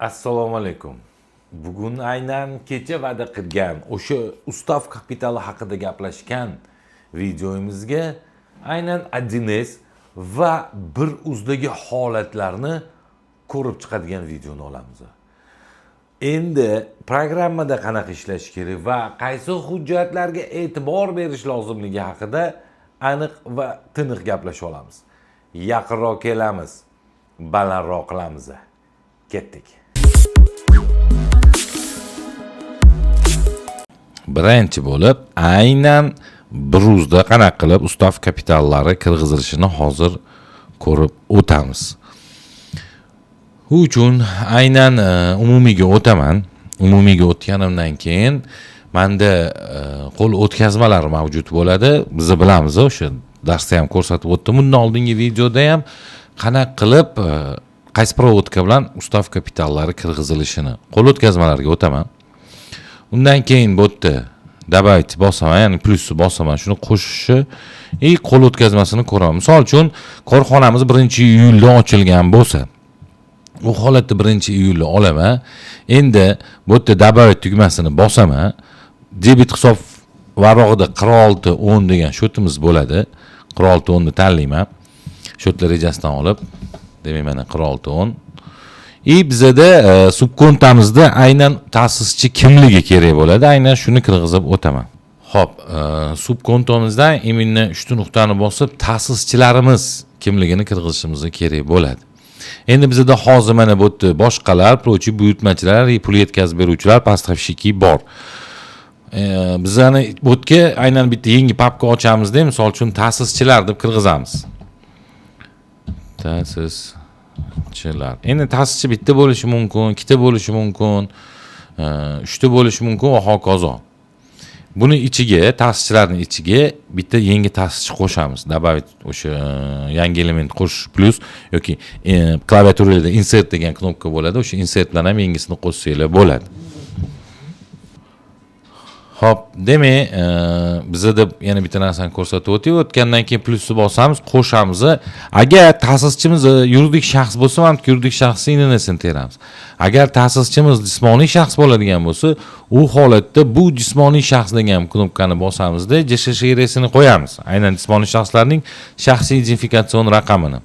Assalomu alaykum. Bugun aynan kecha va'da qilgan o'sha ustav kapitali haqida gaplashgan videomizga aynan 1S va 1UZdagi holatlarni ko'rib chiqadigan videoni olamiz. Endi programmada qanaqa ishlash kerak va qaysi hujjatlarga e'tibor berish lozimligi haqida aniq va tiniq gaplashib olamiz. Yaqinroq kelamiz, balandroq qilamiz. Ketdik. Birinchi bo'lib, aynan 1UZda qanaqa qilib ustav kapitallari kirgizilishini hozir ko'rib o'tamiz. U uchun aynan umumiyga o'taman. Umumiyga o'tganimdan keyin menda qo'l o'tkazmalari mavjud bo'ladi. Biz bilamiz, o'sha darsda ham ko'rsatib o'tdim. Bundan oldingi videoda ham qanaqa qilib qaysi provodka bilan ustav kapitallari kirgizilishini qo'l o'tkazmalariga o'taman. Undan keyin bu yerda добавить bosaman, ya'ni plyusni bosaman, shuni qo'shishi qo'l o'tkazmasini ko'raman. Misol uchun, korxonamiz 1-iyulda ochilgan bo'lsa, u holatda 1-iyulda olaman. Endi bu yerda добавить tugmasini bosaman. Debit hisob varog'ida 4610 degan shotimiz bo'ladi. 4610 ni tanlayman. Shotlar rejasidan olib, demak mana 4610. Bizada subkontamizda aynan ta'sischi kimligi kerak bo'ladi. Aynan shuni kirgizib o'taman. Xo'p, subkontomizdan imminni 3 nuqtani bosib, ta'sischilarimiz kimligini kirgizishimiz kerak bo'ladi. Endi bizda hozir mana bu yerda boshqalar, prochi buyurtmachilar, pul yetkazib beruvchilar, поставщики bor. Bizani bu yerga aynan bitta yangi papka ochamiz-da, misol uchun ta'sischilar deb kirgizamiz. Ta'sischilar. Endi ta'sischi bitta bo'lishi mumkin, ikkita bo'lishi mumkin, 3ta bo'lishi mumkin va hokazo. Buni ichiga, ta'sischilarning ichiga bitta yangi ta'sischi qo'shamiz. Добавить o'sha yangi element qo'shish plus yoki klaviaturada insert degan knopka bo'ladi. O'sha insert bilan ham yangisini qo'shsanglar bo'ladi. Xo'p, demak, bizda yana bitta narsani ko'rsatib o'tib, o'tgandan keyin plyusni bosamiz, qo'shamiz. Agar ta'sischimiz yuridik shaxs bo'lsa, ham yuridik shaxsning INNsini teramiz. Agar ta'sischimiz jismoniy shaxs bo'ladigan bo'lsa, u holatda bu jismoniy shaxs degan knopkani bosamizda, JSHRsini qo'yamiz. Aynan jismoniy shaxslarning shaxsiy identifikatsion raqamini.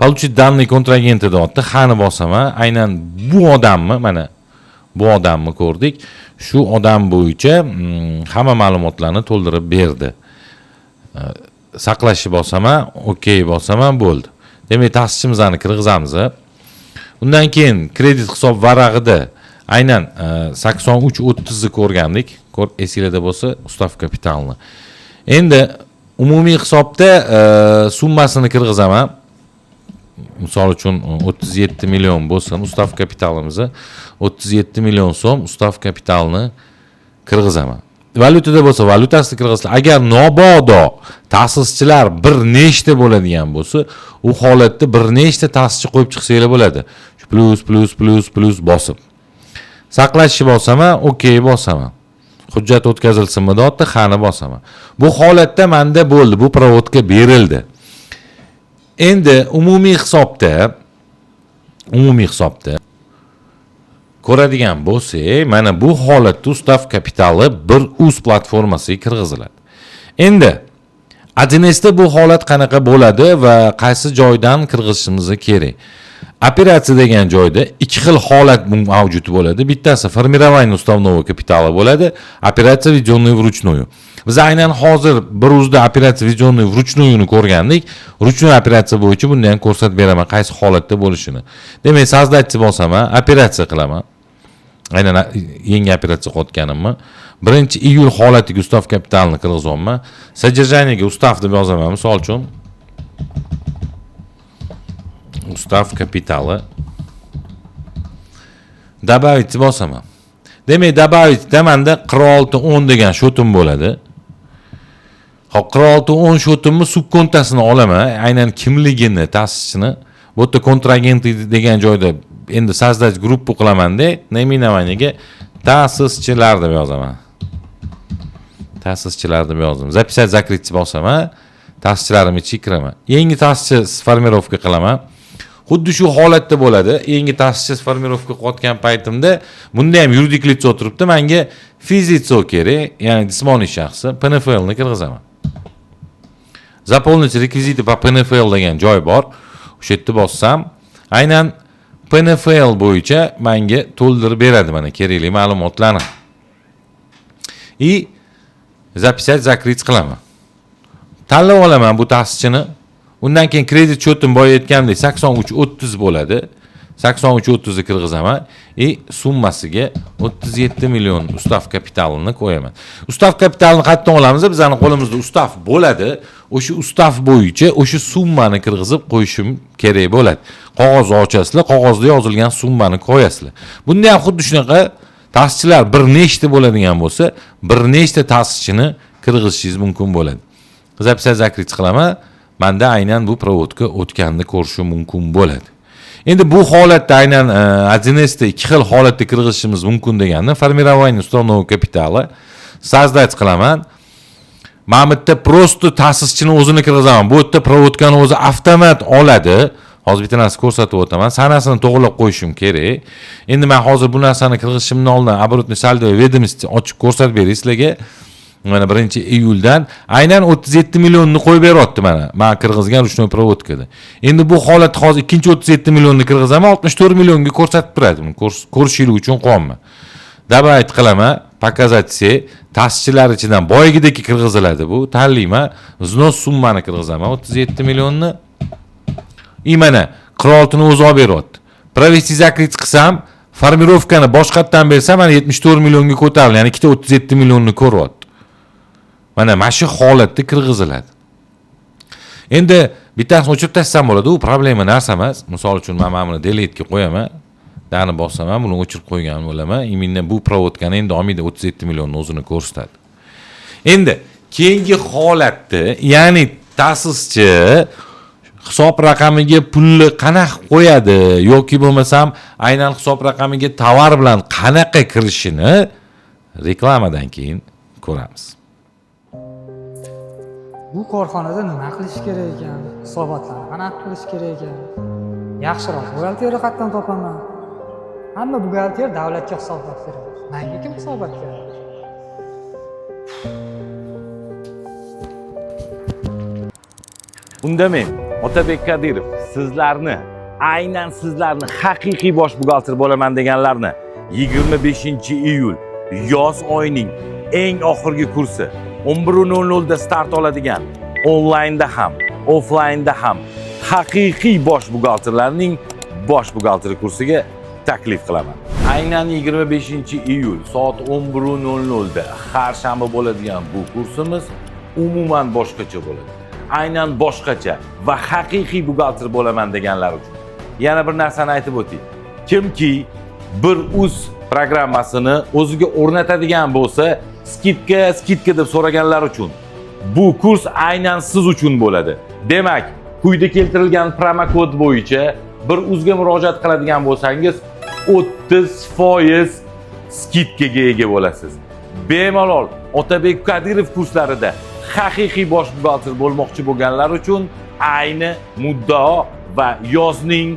Получить данные контрагента deyapti. Xani bosaman. Aynan bu odammi, mana bu odamni ko'rdik. Shu odam bo'yicha hamma ma'lumotlarni to'ldirib berdi. Saqlashni bosaman, OK bosaman, bo'ldi. Demak, ta'sischimizni kirgizamiz. Undan keyin kredit hisob varag'ida aynan 8330 ni ko'rgandik. Esingizda bo'lsa, ustav kapitalni. Endi umumiy hisobda summasini kirgizaman. Misol uchun 37 million bo'lsin ustav kapitalimiz. 37 million so'm ustav kapitalni kirgizaman. Valyutada bo'lsa, valyutasini kirgizlar. Agar nobodo ta'sischilar bir nechta bo'ladigan bo'lsa, u holatda bir nechta ta'sischi qo'yib chiqsanglar bo'ladi. Plus bosib. Saqlashni bosaman, OK bosaman. Hujjat o'tkazilsinmi deyapti, xani bosaman. Bu holatda menda bo'ldi, bu provodka berildi. Endi umumiy hisobda ko'radigan bo'lsak, mana bu holatda ustav kapitali 1UZ platformasiga kirgiziladi. Endi 1Sda bu holat qanaqa bo'ladi va qaysi joydan kirgizishimiz kerak? Operatsiya degan joyda ikki xil holat mavjud bo'ladi. Bittasi формирование уставного kapitali bo'ladi, operatsiya введенная вручную. Biz aynan hozir 1UZda operatsiya введенная вручную ko'rgandik. Вручную operatsiya bo'yicha bunda ham ko'rsatib beraman qaysi holatda bo'lishini. Demak, создать bosaman, operatsiya qilaman. Aynan yangi operatsiya qotganimni 1-iyul holatiga ustav kapitalini kirgizyapman. Содержаниеga ustav deb yozaman, misol uchun. Ustav kapitali. Добавить bosaman. Demak, добавить manda 4610 degan shotim bo'ladi. Hop, 4610 shotimni subkontasini olaman. Aynan kimligini, ta'sischini. Bu yerda kontragent degan joyda endi создать gruppa qilaman-da, naminavaniyga ta'sischilar deb yozaman. Ta'sischilar deb yozaman. Записать закрыть bosaman. Ta'sischilarim ichiga kiraman. Yangi ta'sischi sformirovka qilaman. xuddi shu holatda bo'ladi. Yangi ta'sischi formirovka qilayotgan paytimda bunda ham yuridik litso turibdi. Menga fizitso kerak, ya'ni jismoniy shaxsi PNFL ni kirgizaman. Заполнить rekviziti по PNFL degan joy bor. O'sha yerda bossam, aynan PNFL bo'yicha menga to'ldirib beradi mana kerakli ma'lumotlarni. Записать, закрыть qilaman. Tanlab olaman bu ta'sischini. Undan keyin kredit shotim boya aytgandek 83.30 bo'ladi. 83.30 ni kirgizaman summasiga 37 million ustav kapitalini qo'yaman. Ustav kapitalini qayerdan olamiz? Bizning qo'limizda ustav bo'ladi. O'sha ustav bo'yicha o'sha summani kirgizib qo'yishim kerak bo'ladi. Qog'oz ochasizlar, qog'ozda yozilgan summani qo'yasizlar. Bunda ham xuddi shunaqa ta'sischilar bir nechta bo'ladigan bo'lsa, bir nechta ta'sischini kirgizishingiz mumkin bo'ladi. Записать, закрыть qilaman. Menda aynan bu provodka o'tganini ko'rishim mumkin bo'ladi. Endi bu holatda aynan 1Sda ikki xil holatda kirgizishimiz mumkin deganni formirovание уставного kapitali создать qilaman. Men bu yerda просто ta'sischini o'zini kirgizaman. Bu yerda provodkani o'zi avtomat oladi. Hozir bitta narsa ko'rsatib o'taman. Sanasini to'g'rilab qo'yishim kerak. Endi men hozir bu narsani kirgizishimdan oldin оборотный saldo va ведомость ochib ko'rsatib beray sizlarga. Mana 1-iyuldan aynan 37 millionni qo'yib beryapti mana. Men kirgizgan ruchnoy provodkada. Endi bu holatda hozir ikkinchi 37 millionni kirgizaman, 64 millionga ko'rsatib turadi. Ko'rishingiz uchun qo'yman. Добавить qilaman, показать все ta'sischilar ichidan boyagidagi kirgiziladi bu. Tanlayman, vznos summani kirgizaman, 37 millionni. Mana 46 ni o'zi olib beryapti. Провести закрыть qilsam, formirovkani boshqatdan bersam, mana 74 millionga ko'tariladi. Ya'ni ikkita 37 millionni ko'ryapti. Mana shu holatda kirgiziladi. Endi bittasini o'chirib tashlsam bo'ladi, u problema narsa emas. Misol uchun men mana buni delete ga qo'yaman. Dani bosaman, buni o'chirib qo'ygan bo'laman. Mendan bu provodkani endi olmaydi 37 millionni o'zini ko'rsatadi. Endi keyingi holatda, ya'ni ta'sischi hisob raqamiga pulni qanaqa qo'yadi yoki bo'lmasam aynan hisob raqamiga tovar bilan qanaqa kirishini reklamadan keyin ko'ramiz. Bu korxonada nima qilish kerak ekan? Hisobotlarni qanaqa qilish kerak ekan? Yaxshiroq buxgalteriya qayerdan topaman? Hamma buxgalter davlatga hisobot beradi. Menga kim hisobot beradi? Unda men Otabek Kadirov aynan sizlarni haqiqiy bosh buxgalter bo'laman deganlarni 25-iyul yoz oyining eng oxirgi kursi 11:00 da start oladigan onlaynda ham, offlaynda ham haqiqiy bosh buxgalterlarning bosh buxgalteri kursiga taklif qilaman. Aynan 25-iyul soat 11:00 da har shanba bo'ladigan bu kursimiz umuman boshqacha bo'ladi. Aynan boshqacha va haqiqiy buxgalter bo'laman deganlar uchun. Yana bir narsani aytib o'tay. Kimki bir uz programmasini o'ziga o'rnatadigan bo'lsa, skidka deb so'raganlar uchun bu kurs aynan siz uchun bo'ladi. Demak, quyida keltirilgan promokod bo'yicha bir uzga murojaat qiladigan bo'lsangiz 30% skidkaga ega bo'lasiz. Bemalol Otabek Kadirov kurslarida haqiqiy bosh buxgalter bo'lmoqchi bo'lganlar uchun ayni muddao va yozning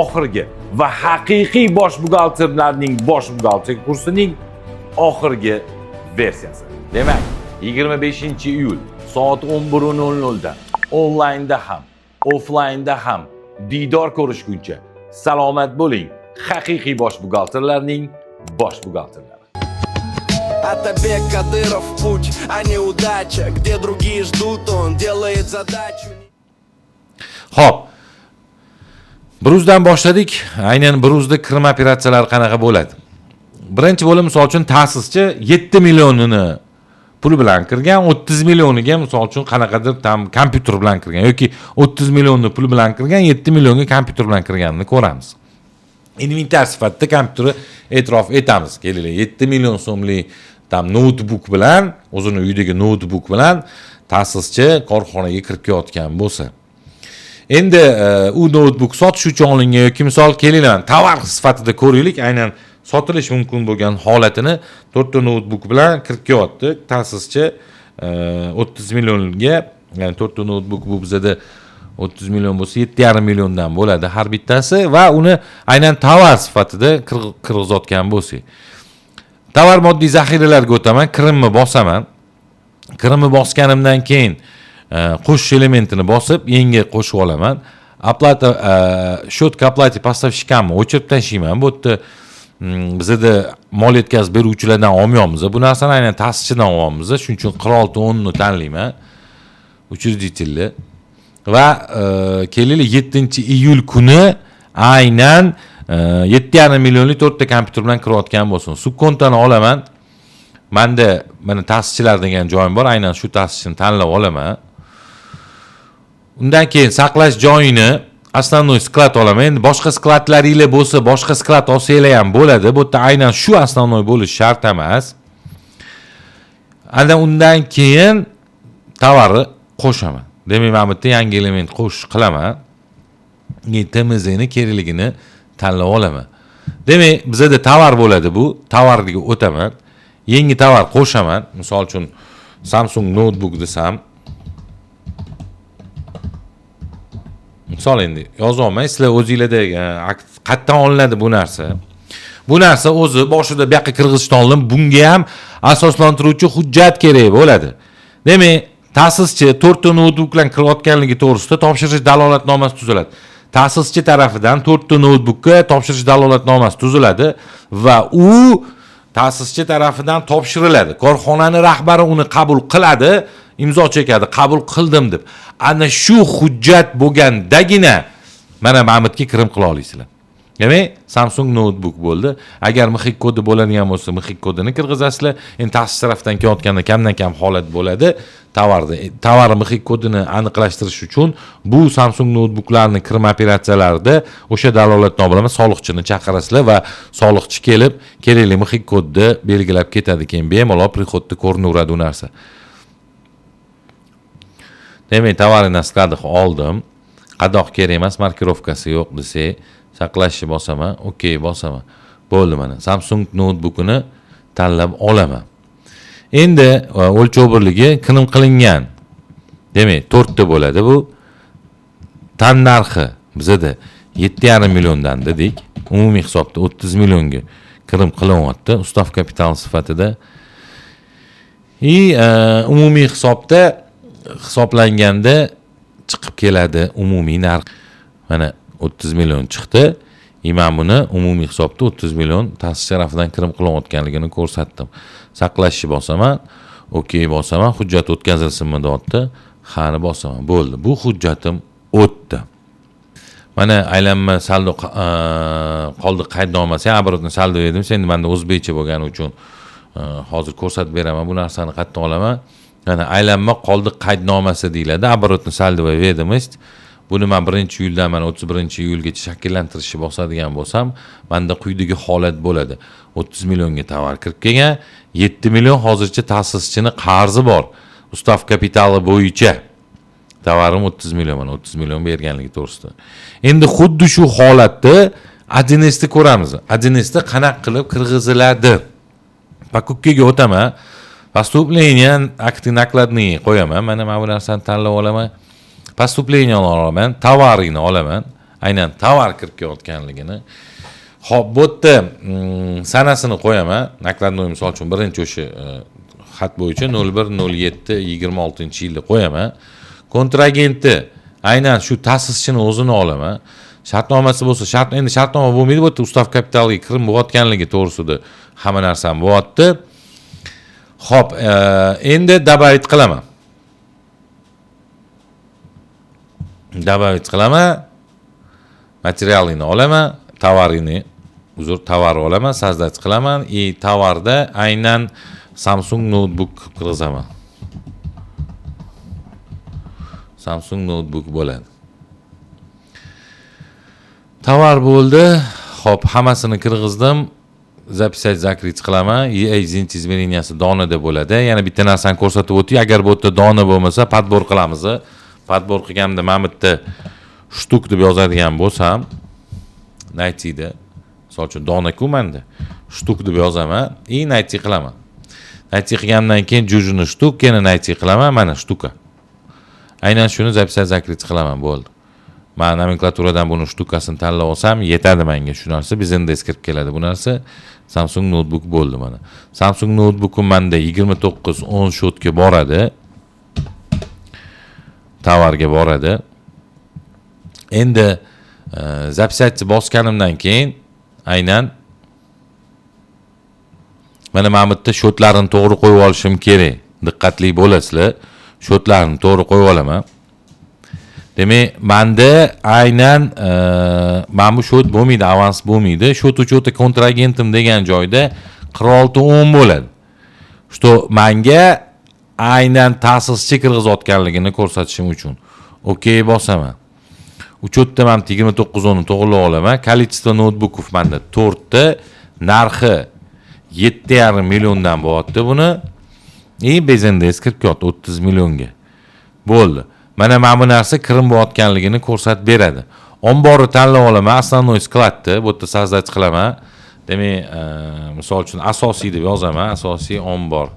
oxirgi va haqiqiy bosh buxgalterlarning bosh buxgalter kursining oxirgi versiyasi. Demak, 25-iyul soat 11:00 da onlaynda ham, offlaynda ham diydor ko'rishguncha salomat bo'ling. Haqiqiy bosh buxgalterlarning bosh buxgalterlari. Otabek Kadirov путь, а не удача. Где другие ждут, он делает задачу. Xo'p. Bruzdan boshladik. Aynan bruzda kirma operatsiyalari qanaqa bo'ladi? Birinchi bo'lim misol uchun ta'sischi 7 millionini pul bilan kirgan, 30 millioniga misol uchun qanaqadir tam kompyuter bilan kirgan yoki 30 millionni pul bilan kirgan, 7 millionga kompyuter bilan kirganini ko'ramiz. Inventar sifatida kompyuterni e'tirof etamiz. Kelinglar, 7 million so'mlik tam notebook bilan, o'zining uyidagi notebook bilan ta'sischi korxonaga kirib kelayotgan bo'lsa. Endi u notebook sotish uchun olingan yoki misol kelinglar, tovar sifatida ko'raylik, aynan sotilish mumkin bo'lgan holatini 4 ta notebook bilan kirib kelyapti. Ta'sischi 30 millionga, ya'ni 4 ta notebook bu bizda 30 million bo'lsa 7,5 milliondan bo'ladi har bittasi va uni aynan tovar sifatida kirgizayotgan bo'lsak. Tovar moddiy zaxiralarga o'taman, kirimni bosaman. Kirimni bosganimdan keyin qo'shish elementini bosib, yangi qo'shib olaman. Оплата, счётка оплате поставщикамni o'chirib tashlayman. Bu yerda bizda mol yetkazib beruvchilardan olmayapmiz. Bu narsani aynan ta'sischidan olyapmiz. Shuning uchun 4610 ni tanlayman. Учредительni va kelaylik 7-iyul kuni aynan 7,5 millionlik 4 ta kompyuter bilan kirayotgan bo'lsin. Subkontani olaman. Menda mana ta'sischilar degan joyim bor. Aynan shu ta'sischini tanlab olaman. Undan keyin saqlash joyini основной sklad olaman. Endi boshqa skladlaringlar bo'lsa, boshqa sklad olsanglar ham bo'ladi. Bu yerda aynan shu основной bo'lish shart emas. Undan keyin tovarni qo'shaman. Demak, men bu yerda yangi element qo'shish qilaman. TMZni kerakligini tanlab olaman. Demak, bizda tovar bo'ladi bu. Tovarga o'taman. Yangi tovar qo'shaman. Misol uchun Samsung notebook desam, misol endi yozyapman. Sizlar o'zingizlarda qayerdan olinadi bu narsa? Bu narsa o'zi boshida bu yoqqa kirgizishdan oldin bunga ham asoslantiruvchi hujjat kerak bo'ladi. Demak, ta'sischi 4 ta notebook bilan kirayotganligi to'g'risida topshirish dalolatnomasi tuziladi. Ta'sischi tarafidan 4 ta notebookka topshirish dalolatnomasi tuziladi va u ta'sischi tarafidan topshiriladi. Korxonaning rahbari uni qabul qiladi, imzo chekadi, qabul qildim deb. Ana shu hujjat bo'lgandagina mana Mamutga kirim qila olasizlar. Demak, Samsung notebook bo'ldi. Agar MIHIK kodi bo'ladigan bo'lsa, MIHIK kodini kirgizasizlar. Endi ta'sis tarafdan kelayotganda kamdan-kam holat bo'ladi. Tovar MIHIK kodini aniqlashtirish uchun bu Samsung notebooklarning kirim operatsiyalarida o'sha dalolatnoma bilan soliqchini chaqirasizlar va soliqchi kelib, kerakli MIHIK kodni belgilab ketadi. Keyin bemalol prihodda ko'rinaveradi u narsa. Demak, tovarni skladni oldim. Qadoq kerak emas, markirovkasi yo'q desak, saqlashni bosaman, OK bosaman. Bo'ldi mana. Samsung notebookini tanlab olaman. Endi o'lchov birligi kirim qilingan. Demak, 4 ta bo'ladi bu. Tan narxi bizda 7,5 milliondan dedik. Umumiy hisobda 30 millionga kirim qilinyapti ustav kapital sifatida. Umumiy hisobda hisoblanganda chiqib keladi umumiy narx. Mana 30 million chiqdi. Men buni umumiy hisobda 30 million ta'sischi tarafidan kirim qilinayotganligini ko'rsatdim. Saqlashni bosaman, OK bosaman, hujjat o'tkazilsinmi deyapti. Ha'ni bosaman. Bo'ldi. Bu hujjatim o'tdi. Mana aylanma saldo qoldi qaydnomasi, оборотный saldo dedim. Endi menda o'zbekcha bo'lgani uchun hozir ko'rsatib beraman. Bu narsani qayerdan olaman? Mana aylanma qoldi qaydnomasi deyiladi. Оборотный saldo va ведомость. Buni men 1-iyuldan mana 31-iyulgacha shakllantirishni bosadigan bo'lsam, menda quyidagi holat bo'ladi. 30 millionga tovar kirib kelgan, 7 million hozircha ta'sischining qarzi bor. Ustav kapitali bo'yicha tovarim 30 million, mana 30 million berganligi to'g'risida. Endi xuddi shu holatda ADNS'ni ko'ramiz. ADNS'da qanaqa qilib kirgiziladi? Покупкаga o'taman. Поступление акты накладные qo'yaman. Mana bu narsani tanlab olaman. Поступление olaman, tovarini olaman. Aynan tovar kirib kelayotganligini. Xo'p, bu yerda sanasini qo'yaman. Nakladnoy misol uchun birinchi o'sha xat bo'yicha 01/07/26-yilda qo'yaman. Kontragenti aynan shu ta'sischini o'zini olaman. Shartnomasi bo'lsa, endi shartnoma bo'lmaydi, bu yerda ustav kapitaliga kirim bo'layotganligi to'g'risida hamma narsani bo'lyapti. Xo'p, endi добавить qilaman. Добавить qilaman. Materialini olaman, tovar olaman, создать qilaman. Tovarda aynan Samsung notebook kirgizaman. Samsung notebook bo'ladi. Tovar bo'ldi. Xo'p, hammasini kirgizdim. Записать, закрыть qilaman. Извините, измененияsi donada bo'ladi. Yana bitta narsani ko'rsatib o'tay. Agar bu yerda dona bo'lmasa, подбор qilamiz. Подбор qilganda mana bu yerda shtuk deb yozadigan bo'lsam, найти-da. Misol uchun dona-ku menda. Shtuk deb yozaman, найти qilaman. Найти qilgandan keyin jujuni shtuk, yana найти qilaman, mana shtuka. Aynan shuni zapisa zakrit qilaman, bo'ldi. Men nomenklaturadan buni shtukasini tanlab olsam, yetadi menga shu narsa. Biznes kirib keladi bu narsa. Samsung notebook bo'ldi mana. Samsung notebookim menda 29-10 shotga boradi. Tovarga boradi. Endi zapisatni bosganimdan keyin aynan mana bu yerda shotlarni to'g'ri qo'yib olishim kerak. Diqqatli bo'lasizlar. Shotlarni to'g'ri qo'yib olaman. Demak, menda aynan mana bu shot bo'lmaydi, avans bo'lmaydi. Shot uchun kontragentim degan joyda 4610 bo'ladi. Что menga aynan ta'sischi kirgizayotganligini ko'rsatishim uchun. Okey bosaman. Uchotda men 2910 ni to'g'rilab olaman. Количество notebookov menda 4 ta, narxi 7,5 milliondan bo'lyapti buni. Bezendes kirib ketdi 30 millionga. Bo'ldi. Mana bu narsa kirim bo'layotganligini ko'rsatib beradi. Omborni tanlab olaman, основной skladni bu yerda sozdать qilaman. Demak, misol uchun asosiy deb yozaman, asosiy ombor.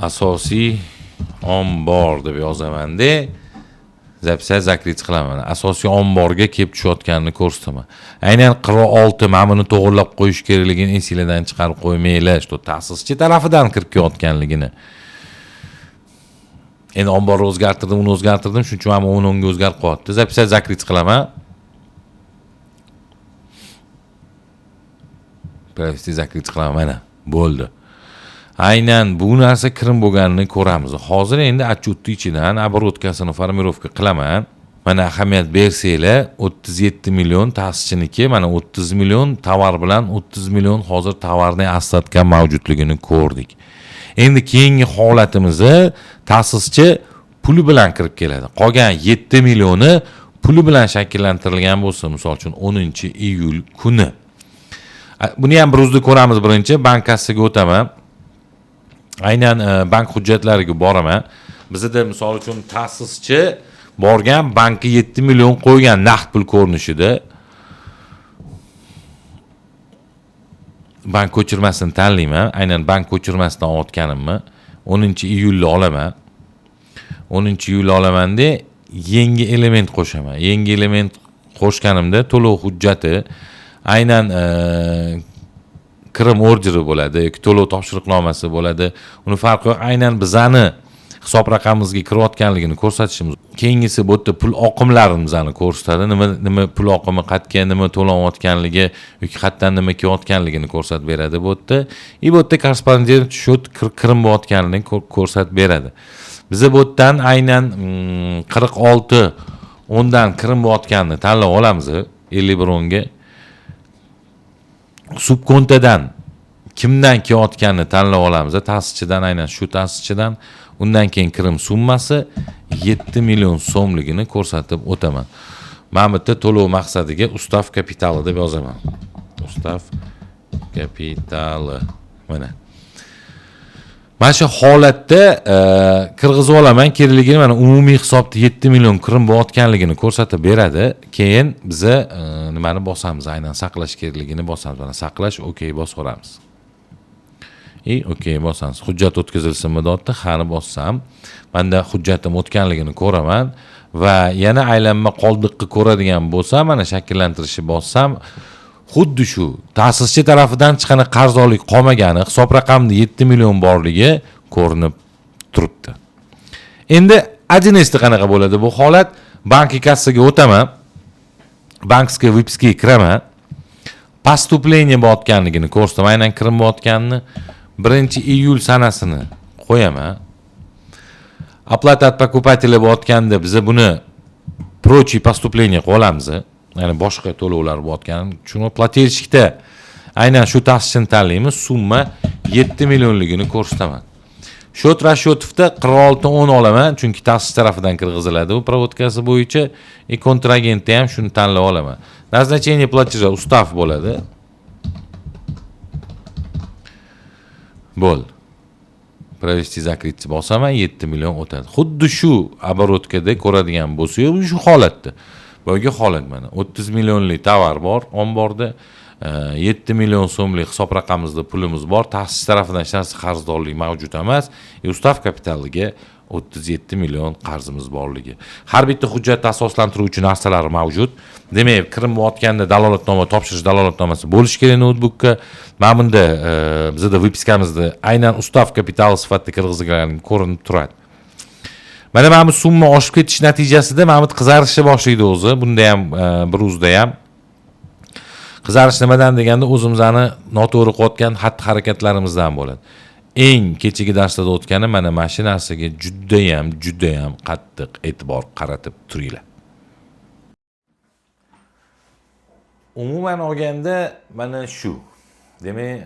Asosiy ombor deb yozaman-da. Zapisa zakrit qilaman. Asosiy omborga kelib tushayotganini ko'rsataman. Aynan 46 mana buni to'g'rilab qo'yish kerakligini esingizdan chiqarib qo'ymanglar, что ta'sischi tarafidan kirib kelayotganligini. Endi omborni o'zgartirdim, uni o'zgartirdim, shuning uchun ham uni o'ngga o'zgarib qo'yapti. Zapisa zakrit qilaman. Провести zakrit qilaman mana. Bo'ldi. Aynan bu narsa kirim bo'lganini ko'ramiz. Hozir endi отчетni ichidan обороткасini formirovka qilaman. Mana ahamiyat bersanglar 37 million ta'sischiniki, mana 30 million tovar bilan 30 million hozir tovarni aslatgan mavjudligini ko'rdik. Endi keyingi holatimizni ta'sischi puli bilan kirib keladi. Qolgan 7 millioni puli bilan shakllantirilgan bo'lsa, misol uchun 10-iyul kuni. Buni ham bir o'zda ko'ramiz. Birinchi bank kassasiga o'taman. Aynan bank hujjatlariga boraman. Bizda misol uchun ta'sischi borgan, bankka 7 million qo'ygan naqd pul ko'rinishida. Bank ko'chirmasini tanlayman. Aynan bank ko'chirmasidan olayotganimni 10-iyulda olaman. 10-iyulda olamanda yangi element qo'shaman. Yangi element qo'shganimda to'lov hujjati aynan kirim orderi bo'ladi yoki to'lov topshiriqnomasi bo'ladi. Uni farqi yo'q. Aynan bizani hisob raqamimizga kirayotganligini ko'rsatishimiz. Keyingisi bu yerda pul oqimlarimizni ko'rsatadi. Nima pul oqimi, qayerga nima to'lanayotganligi yoki qayerdan nima kelayotganligini ko'rsatib beradi bu yerda. Bu yerda korrespondent shot kirim bo'layotganligini ko'rsatib beradi. Biz bu yerdan aynan 46 10dan kirim bo'layotganini tanlab olamiz. 51 ga subkontadan kimdan kelayotganini tanlab olamiz. Ta'sischidan, aynan shu ta'sischidan. Undan keyin kirim summasi 7 million so'mligini ko'rsatib o'taman. Men bu yerda to'lov maqsadiga ustav kapitali deb yozaman. Ustav kapitali. Mana. Mana shu holatda kirg'izib olaman. Kerakligini mana umumiy hisobda 7 million kirim bo'layotganligini ko'rsatib beradi. Keyin biz nimani bosamiz? Aynan saqlash kerakligini bosamiz. Mana saqlash, okey bosaveramiz. Okey bosamiz. Hujjat o'tkazilsinmi deyapti. Qani bossam, menda hujjatim o'tganligini ko'raman va yana aylanma qoldiqni ko'radigan bo'lsam, mana shakllantirishni bossam, xuddi shu ta'sischi tarafidan chiqqan qarzdorlik qolmagani, hisob raqamida 7 million borligi ko'rinib turibdi. Endi ajinesti qanaqa bo'ladi bu holat? Bank kassasiga o'taman. Bankskiy vypskiy kiraman. Поступление bo'layotganligini ko'rsataman. Aynan kirim bo'layotganini 1-iyul sanasini qo'yaman. Оплата от покупателя bo'layotganda biz buni прочий поступление qo'yamiz. Ya'ni boshqa to'lovlar bo'layotgan. Shuni platerishda aynan shu ta'sischini tanlaymiz. Summa 7 millionligini ko'rsataman. Shot Rashotovda 4610 olaman, chunki ta'sis tarafidan kirgiziladi bu provodkasi bo'yicha. Kontragentda ham shuni tanlab olaman. Назначение платежа ustav bo'ladi. Bo'l. Провести закрыть bosaman, 7 million o'tadi. Xuddi shu обороткада ko'radigan bo'lsa, shu holatda. Boyga holat mana 30 millionlik tovar bor omborda. 7 million so'mlik hisob raqamimizda pulimiz bor. Ta'sis tarafidan hech narsa qarzdorlik mavjud emas. Ustav kapitaliga 37 million qarzimiz borligi. Har bitta hujjatni asoslantiruvchi narsalar mavjud. Demak, kirim bo'layotganda dalolatnoma topshirish dalolatnomasi bo'lishi kerak notebookka. Mana bunda bizda vipiskamizda aynan ustav kapital sifatida kirgizilgani ko'rinib turadi. Mana bu summa oshib ketish natijasida mana bu qizarishni boshlaydi o'zi. Bunda ham bir o'zida ham qizarish nimadan deganda o'zimizni noto'g'ri qilayotgan xatti-harakatlarimizdan bo'ladi. Eng kechagi darslarda o'tgani mana shu narsaga juda ham qattiq e'tibor qaratib turinglar. Umuman olganda mana shu. Demak,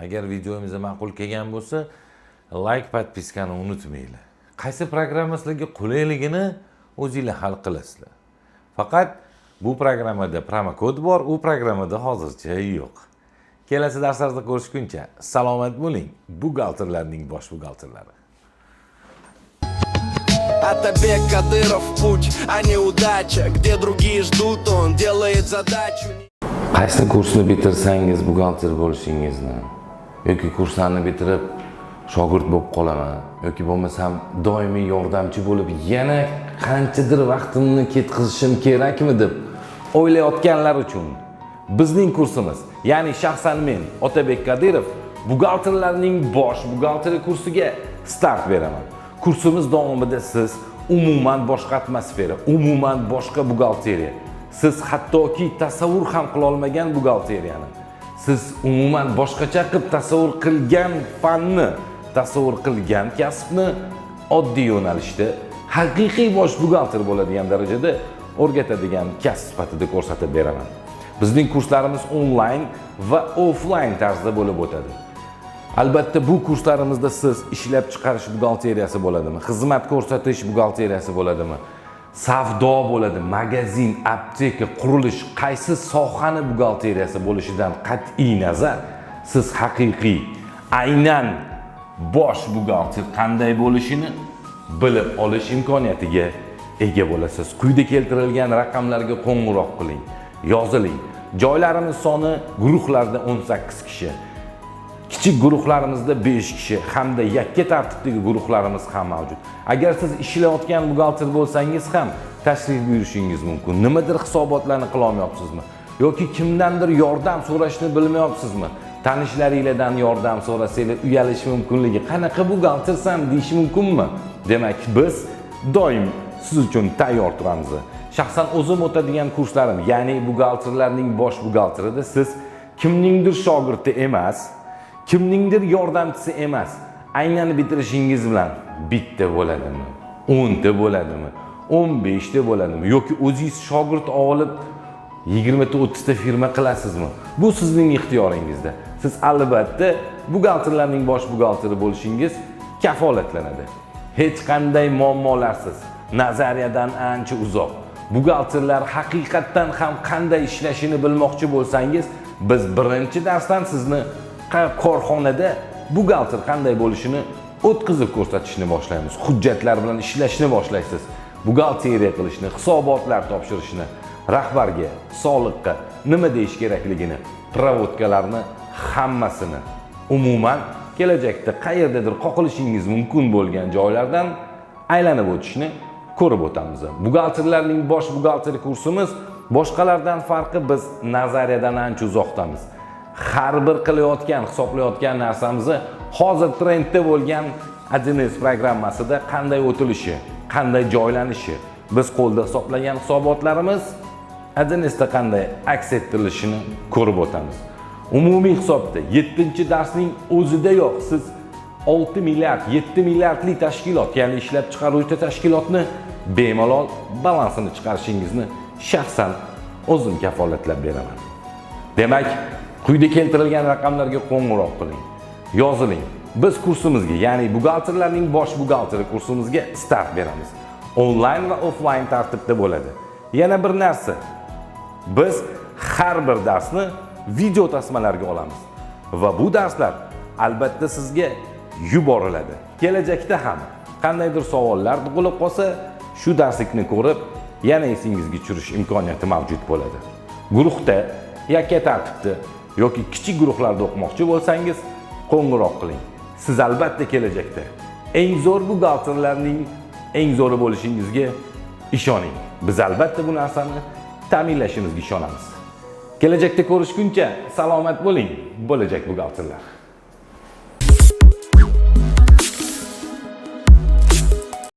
agar videomiz ma'qul kelgan bo'lsa, like, podpiskani unutmanglar. Qaysi programma sizlarga qulayligini o'zingizlar hal qilasizlar. Faqat bu programmada promokod bor, u programmada hozircha yo'q. Kelasi darslarda ko'rishguncha salomat bo'ling, buxgalterlarning bosh buxgalterlari. Атабек Кадыров путь, а неудача. Где другие ждут, он делает задачу. Qaysi kursni bitirsangiz buxgalter bo'lishingizni yoki kurslarni bitirib shogird bo'lib qolaman yoki bo'lmasam doimiy yordamchi bo'lib yana qanchadir vaqtimni ketkazishim kerakmi deb o'ylayotganlar uchun bizning kursimiz, ya'ni shaxsan men Otabek Kadirov buxgalterlarning bosh buxgalteri kursiga start beraman. Kursimiz davomida siz umuman boshqa atmosfera, umuman boshqa buxgalteriya, siz hattoki tasavvur ham qila olmagan buxgalteriyani, siz umuman boshqacha qilib tasavvur qilgan fanni, tasavvur qilgan kasbni oddiy yo'nalishda haqiqiy bosh buxgalter bo'ladigan darajada o'rgatadigan kasb sifatida ko'rsatib beraman. Bizning kurslarimiz onlayn va offlayn tarzda bo'lib o'tadi. Albatta bu kurslarimizda siz ishlab chiqarish buxgalteriyasi bo'ladimi, xizmat ko'rsatish buxgalteriyasi bo'ladimi, savdo bo'ladi, magazin, apteka, qurilish, qaysi sohani buxgalteriyasi bo'lishidan qat'iy nazar, siz haqiqiy aynan bosh buxgalter qanday bo'lishini bilib olish imkoniyatiga ega bo'lasiz. Quyida keltirilgan raqamlarga qo'ng'iroq qiling, yoziling. Joylarimiz soni guruhlarda 18 kishi. Kichik guruhlarimizda 5 kishi hamda yakka tartibdagi guruhlarimiz ham mavjud. Agar siz ishlayotgan buxgalter bo'lsangiz ham tashrif buyurishingiz mumkin. Nimadir hisobotlarni qila olmayapsizmi? Yoki kimdandir yordam so'rashni bilmayapsizmi? Tanishlaringizdan yordam so'rasanglar uyalish mumkinligi. Qanaqa buxgaltersan deyish mumkinmi? Demak, biz doim siz uchun tayyor turamiz. Shaxsan o'zim o'tadigan kurslarim, ya'ni buxgalterlarning bosh buxgalterida siz kimningdir shogirdi emas, kimningdir yordamchisi emas, aynan bitirishingiz bilan bitta bo'ladimi, 10 ta bo'ladimi, 15 ta bo'ladimi yoki o'zingiz shogird olib 20 ta 30 ta firma qilasizmi? Bu sizning ixtiyoringizda. Siz albatta buxgalterlarning bosh buxgalteri bo'lishingiz kafolatlanadi. Hech qanday muammolarsiz, nazariyadan ancha uzoq. Buxgalterlar haqiqatdan ham qanday ishlashini bilmoqchi bo'lsangiz, biz birinchi darsdan sizni korxonada buxgalter qanday bo'lishini o'tkazib ko'rsatishni boshlaymiz. Hujjatlar bilan ishlashni boshlaysiz. Buxgalteriya qilishni, hisobotlar topshirishni, rahbarga, soliqqa nima deyish kerakligini, provodkalarni hammasini, umuman kelajakda qayerdadir qoqilishingiz mumkin bo'lgan joylardan aylanib o'tishni ko'rib o'tamiz. Buxgalterlarning bosh buxgalteri kursimiz boshqalardan farqi biz nazariyadan ancha uzoqdamiz. Har bir qilayotgan, hisoblayotgan narsamizni hozir trendda bo'lgan AdNS programmasida qanday o'tilishi, qanday joylanishi, biz qo'lda hisoblagan hisobotlarimiz AdNSda qanday aks ettirilishini ko'rib o'tamiz. Umumiy hisobda 7-darsning o'zidayoq siz 6 milliard, 7 milliardlik tashkilot, ya'ni ishlab chiqaruvchi tashkilotni bemalol balansini chiqarishingizni shaxsan o'zim kafolatlab beraman. Demak, quyida keltirilgan raqamlarga qo'ng'iroq qiling, yoziling. Biz kursimizga, ya'ni buxgalterlarning bosh buxgalteri kursimizga start beramiz. Onlayn va offlayn tartibda bo'ladi. Yana bir narsa, biz har bir darsni video tasmalarga olamiz va bu darslar albatta sizga yuboriladi. Kelajakda ham qandaydir savollar tug'ilib qolsa, shu darslikni ko'rib, yana esingizga tushirish imkoniyati mavjud bo'ladi. Guruhda yakka tartibda yoki kichik guruhlarda o'qimoqchi bo'lsangiz, qo'ng'iroq qiling. Siz albatta kelajakda eng zo'r buxgalterlarning eng zo'ri bo'lishingizga ishoning. Biz albatta bu narsani ta'minlashimizga ishonamiz. Kelajakda ko'rishguncha salomat bo'ling, bo'lajak buxgalterlar.